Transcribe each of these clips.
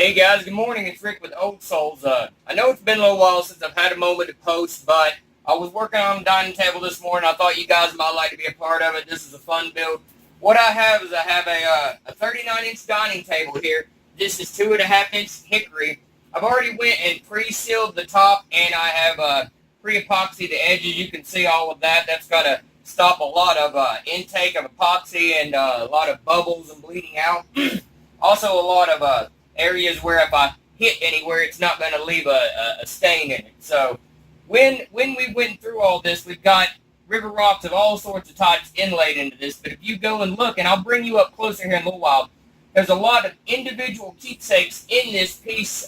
Hey guys, good morning. It's Rick with Old Souls. I know it's been a little while since I've had a moment to post, but I was working on a dining table this morning. I thought you guys might like to be a part of it. This is a fun build. What I have is a 39-inch dining table here. This is 2.5-inch hickory. I've already went and pre-sealed the top, and I have pre-epoxied the edges. You can see all of that. That's got to stop a lot of intake of epoxy and a lot of bubbles and bleeding out. Also a lot of areas where if I hit anywhere, it's not going to leave a stain in it. So when we went through all this, we've got river rocks of all sorts of types inlaid into this. But if you go and look, and I'll bring you up closer here in a little while, there's a lot of individual keepsakes in this piece,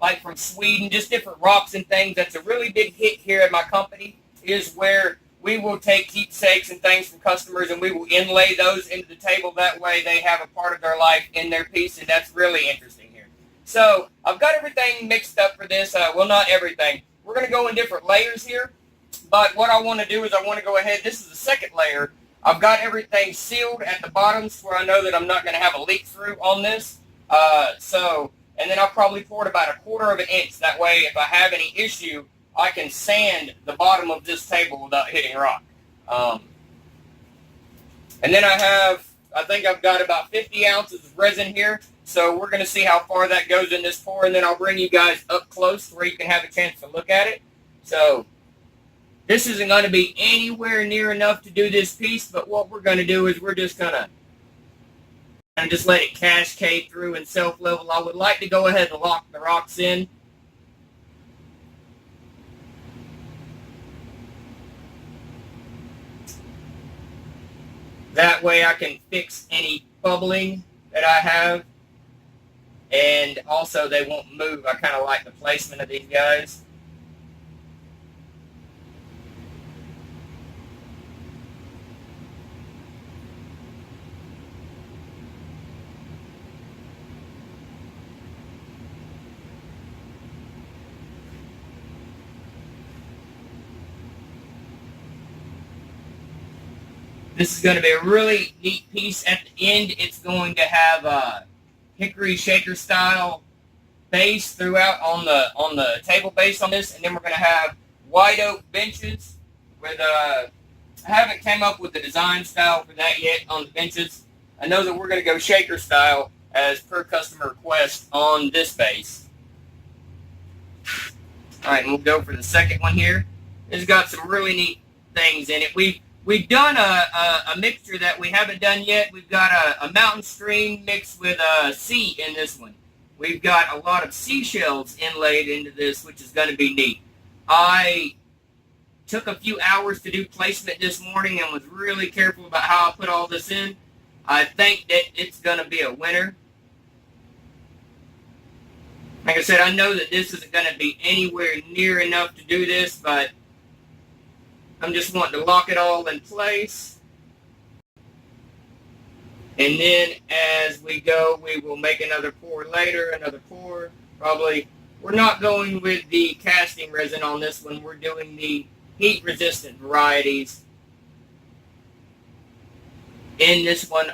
like from Sweden, just different rocks and things. That's a really big hit here at my company, is where we will take keepsakes and things from customers and we will inlay those into the table. That way they have a part of their life in their piece, and that's really interesting here. So I've got everything mixed up for this. Well, not everything. We're going to go in different layers here, but what I want to do is I want to go ahead. This is the second layer. I've got everything sealed at the bottoms where I know that I'm not going to have a leak through on this. And then I'll probably pour it about 1/4 of an inch. That way if I have any issue, I can sand the bottom of this table without hitting rock. And then I think I've got about 50 ounces of resin here. So we're going to see how far that goes in this pour, and then I'll bring you guys up close where you can have a chance to look at it. So this isn't going to be anywhere near enough to do this piece, but what we're going to do is we're just going to just let it cascade through and self-level. I would like to go ahead and lock the rocks in. That way I can fix any bubbling that I have, and also they won't move. I kind of like the placement of these guys. This is going to be a really neat piece. At the end, it's going to have a hickory shaker style base throughout on the table base on this, and then we're going to have white oak benches with I haven't came up with the design style for that yet on the benches. I know that we're going to go shaker style as per customer request on this base. All right, and we'll go for the second one here. It's got some really neat things in it. We've done a mixture that we haven't done yet. We've got a mountain stream mixed with a sea in this one. We've got a lot of seashells inlaid into this, which is going to be neat. I took a few hours to do placement this morning and was really careful about how I put all this in. I think that it's going to be a winner. Like I said, I know that this isn't going to be anywhere near enough to do this, but I'm just wanting to lock it all in place. And then as we go, we will make another pour later, another pour. Probably, we're not going with the casting resin on this one. We're doing the heat-resistant varieties in this one.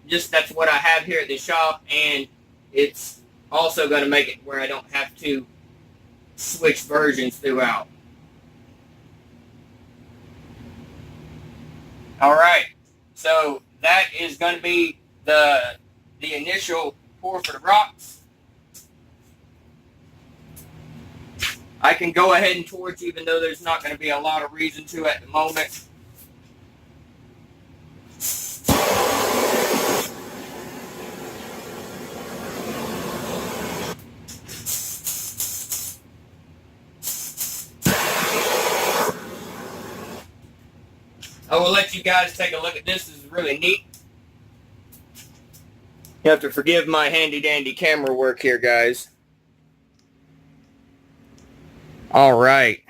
Just that's what I have here at the shop, and it's also going to make it where I don't have to switch versions throughout. All right, so that is going to be the initial pour for the rocks. I can go ahead and torch even though there's not going to be a lot of reason to at the moment. I will let you guys take a look at this. This is really neat. You have to forgive my handy-dandy camera work here, guys. All right.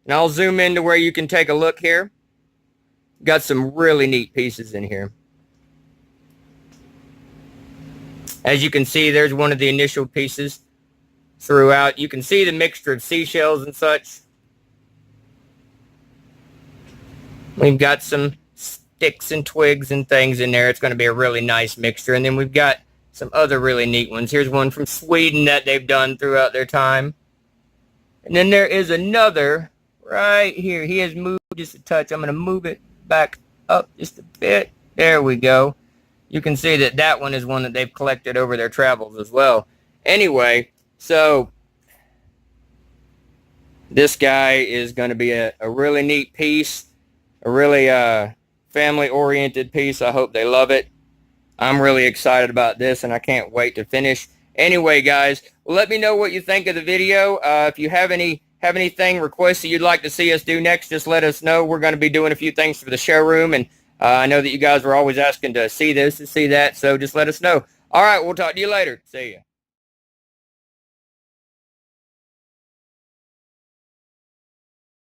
Now I'll zoom into where you can take a look here. Got some really neat pieces in here. As you can see, there's one of the initial pieces throughout. You can see the mixture of seashells and such. We've got some sticks and twigs and things in there. It's going to be a really nice mixture. And then we've got some other really neat ones. Here's one from Sweden that they've done throughout their time. And then there is another right here. He has moved just a touch. I'm going to move it back up just a bit. There we go. You can see that that one is one that they've collected over their travels as well. Anyway, so this guy is going to be a really neat piece, a really family-oriented piece. I hope they love it. I'm really excited about this, and I can't wait to finish. Anyway, guys, let me know what you think of the video. If you have anything requests that you'd like to see us do next, just let us know. We're going to be doing a few things for the showroom, and I know that you guys were always asking to see this and see that, so just let us know. All right, we'll talk to you later. See ya.